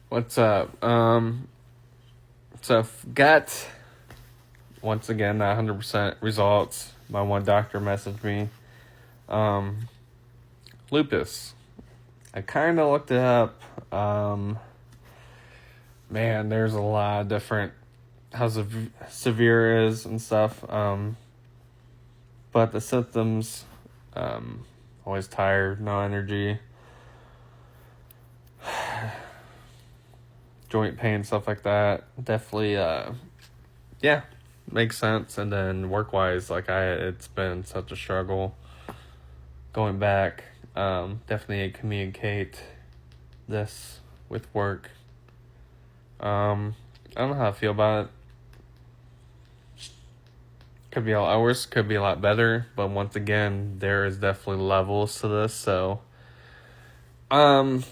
What's up? So got once again not 100% results. My one doctor messaged me. Um, Lupus. I kind of looked it up. Man, there's a lot of different how severe it is and stuff. But the symptoms, always tired, no energy, joint pain, stuff like that. Definitely, yeah, makes sense. And then work wise, it's been such a struggle going back. Definitely communicate this with work. I don't know how I feel about it. Could be a lot worse, could be a lot better, but once again, there is definitely levels to this. So, man,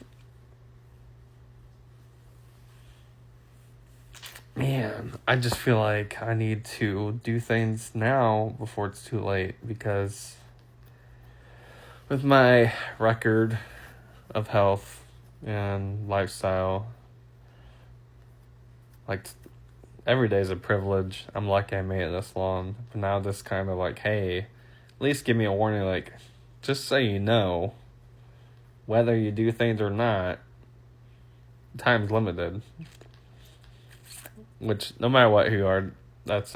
I just feel like I need to do things now before it's too late, because with my record of health and lifestyle, like, every day is a privilege. I'm lucky I made it this long. But now this kind of like, hey, at least give me a warning, like, just so you know, whether you do things or not, time's limited. Which, no matter what who you are, that's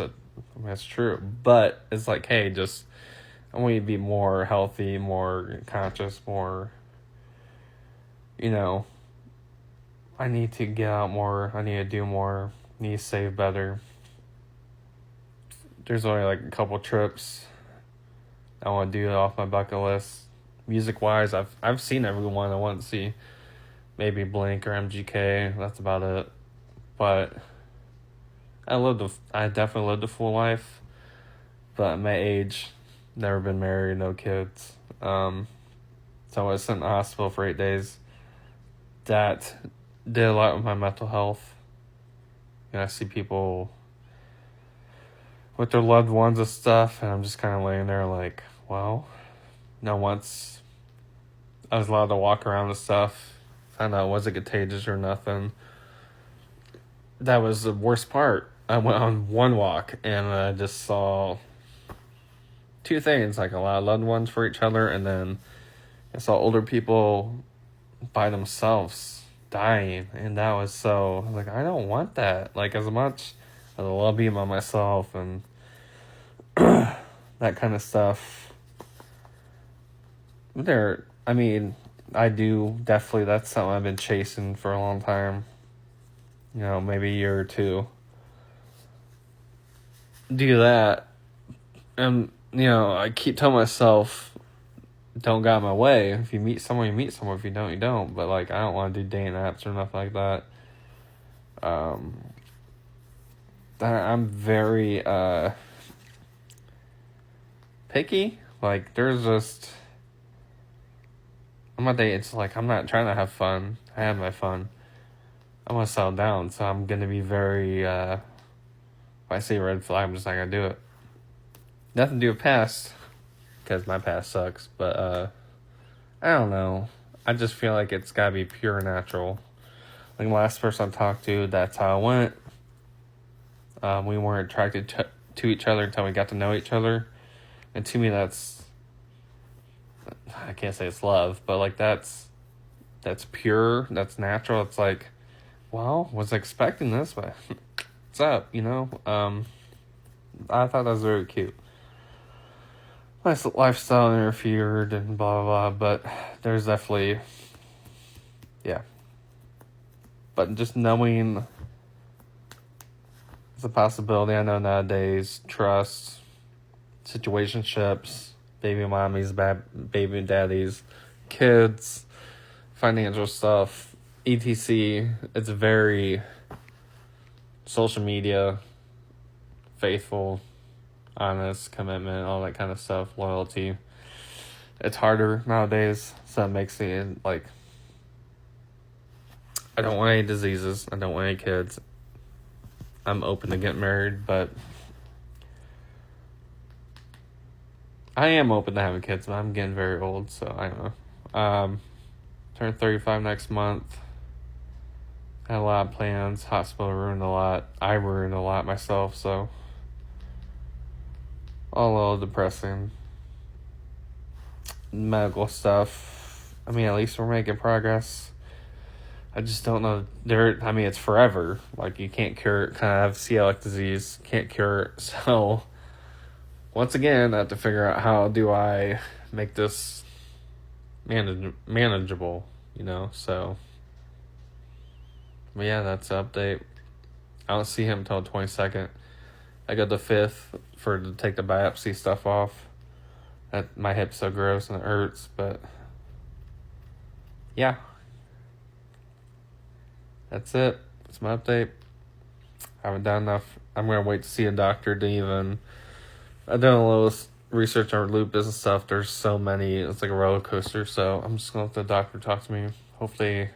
true. But it's like, hey, just, I want you to be more healthy, more conscious, more, I need to get out more, I need to do more, need to save better. There's only like a couple trips I want to do off my bucket list. Music wise, I've seen everyone I want to see. Maybe Blink or MGK. That's about it. But I definitely lived a full life. But at my age, never been married, no kids. So I was sent to the hospital for 8 days. That did a lot with my mental health. I see people with their loved ones and stuff, and I'm just kind of laying there like, well, once I was allowed to walk around and stuff, found out it wasn't contagious or nothing. That was the worst part. I went on one walk, and I just saw two things, like a lot of loved ones for each other, and then I saw older people by themselves dying, and that was so, like, I don't want that. Like, as much as I love being by myself and that kind of stuff, I do definitely, that's something I've been chasing for a long time, maybe a year or two. Do that, and I keep telling myself, don't get in my way. If you meet someone, you meet someone. If you don't, you don't. But like, I don't want to do dating apps or nothing like that. I'm very picky. Like, there's just, on my date, it's like, I'm not trying to have fun. I have my fun. I want to settle down, so I'm gonna be very if I see a red flag, I'm just not gonna do it. Nothing to do with past, because my past sucks, but I don't know. I just feel like it's gotta be pure natural. Like, the last person I talked to, that's how it went. We weren't attracted to each other until we got to know each other. And to me, that's, I can't say it's love, but like, that's pure, that's natural. It's like, well, was expecting this, but what's up, I thought that was very cute. My lifestyle interfered and blah, blah, blah, but there's definitely, yeah. But just knowing it's a possibility. I know nowadays, trust, situationships, baby mommies, baby daddies, kids, financial stuff, etc. It's very social media, faithful, honest, commitment, all that kind of stuff, loyalty. It's harder nowadays, so it makes it like, I don't want any diseases, I don't want any kids. I'm open to getting married, but I am open to having kids, but I'm getting very old, so I don't know. Turn 35 next month. Had a lot of plans. Hospital ruined a lot. I ruined a lot myself, so all a little depressing. Medical stuff. I mean, at least we're making progress. I just don't know. It's forever. Like, you can't cure it. Kind of have celiac disease. Can't cure it. So, once again, I have to figure out how do I make this manageable, So, but yeah, that's the update. I don't see him until the 22nd. I go the 5th to take the biopsy stuff off. My hip's so gross and it hurts, but yeah. That's it. That's my update. I haven't done enough. I'm going to wait to see a doctor to even... I've done a little research on lupus and stuff. There's so many. It's like a roller coaster. So I'm just going to let the doctor talk to me. Hopefully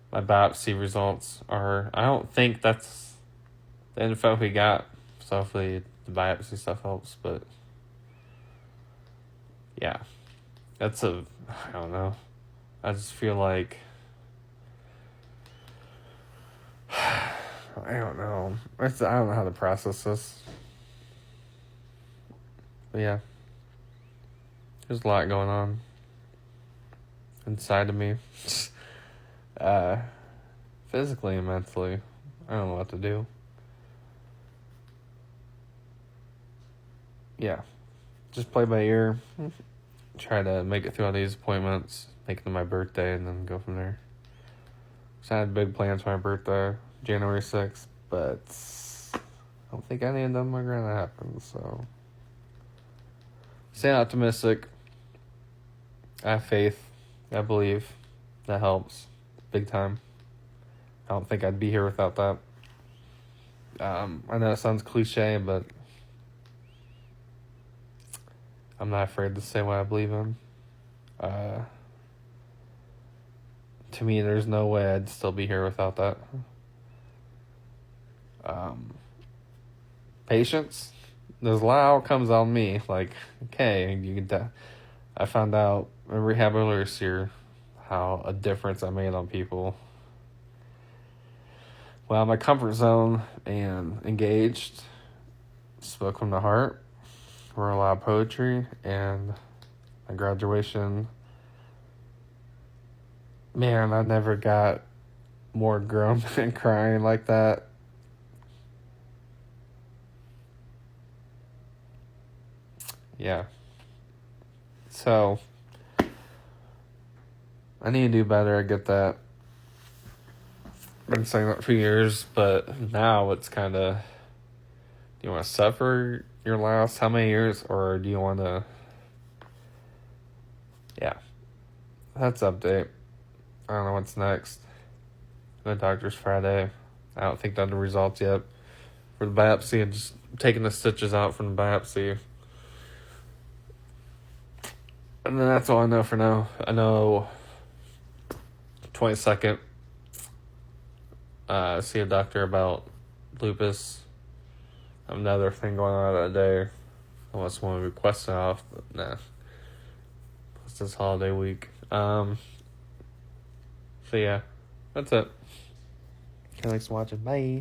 my biopsy results are... I don't think that's the info we got. So hopefully the biopsy stuff helps. But yeah. I don't know. I just feel like... I don't know. I don't know how to process this. But yeah. There's a lot going on inside of me. Physically and mentally. I don't know what to do. Yeah. Just play by ear. Try to make it through all these appointments. Make it to my birthday and then go from there. So I had big plans for my birthday. January 6th, but I don't think any of them are going to happen, so stay optimistic. I have faith. I believe. That helps. Big time. I don't think I'd be here without that. I know it sounds cliche, but I'm not afraid to say what I believe in. To me, there's no way I'd still be here without that. Patience. There's a lot of outcomes on me. Like, okay, I found out in rehab earlier this year how a difference I made on people. Well, my comfort zone and engaged, spoke from the heart, wrote a lot of poetry, and my graduation. Man, I never got more grown and crying like that. Yeah. So, I need to do better. I get that. Been saying that for years, but now it's kind of, do you want to suffer your last how many years, or do you want to, yeah. That's update. I don't know what's next. The doctor's Friday. I don't think done the results yet for the biopsy, and just taking the stitches out from the biopsy. And then that's all I know for now. I know 22nd, see a doctor about lupus. Another thing going on that day. Unless one requests it off, but nah. It's this holiday week. So yeah, that's it. Thanks for watching. Bye.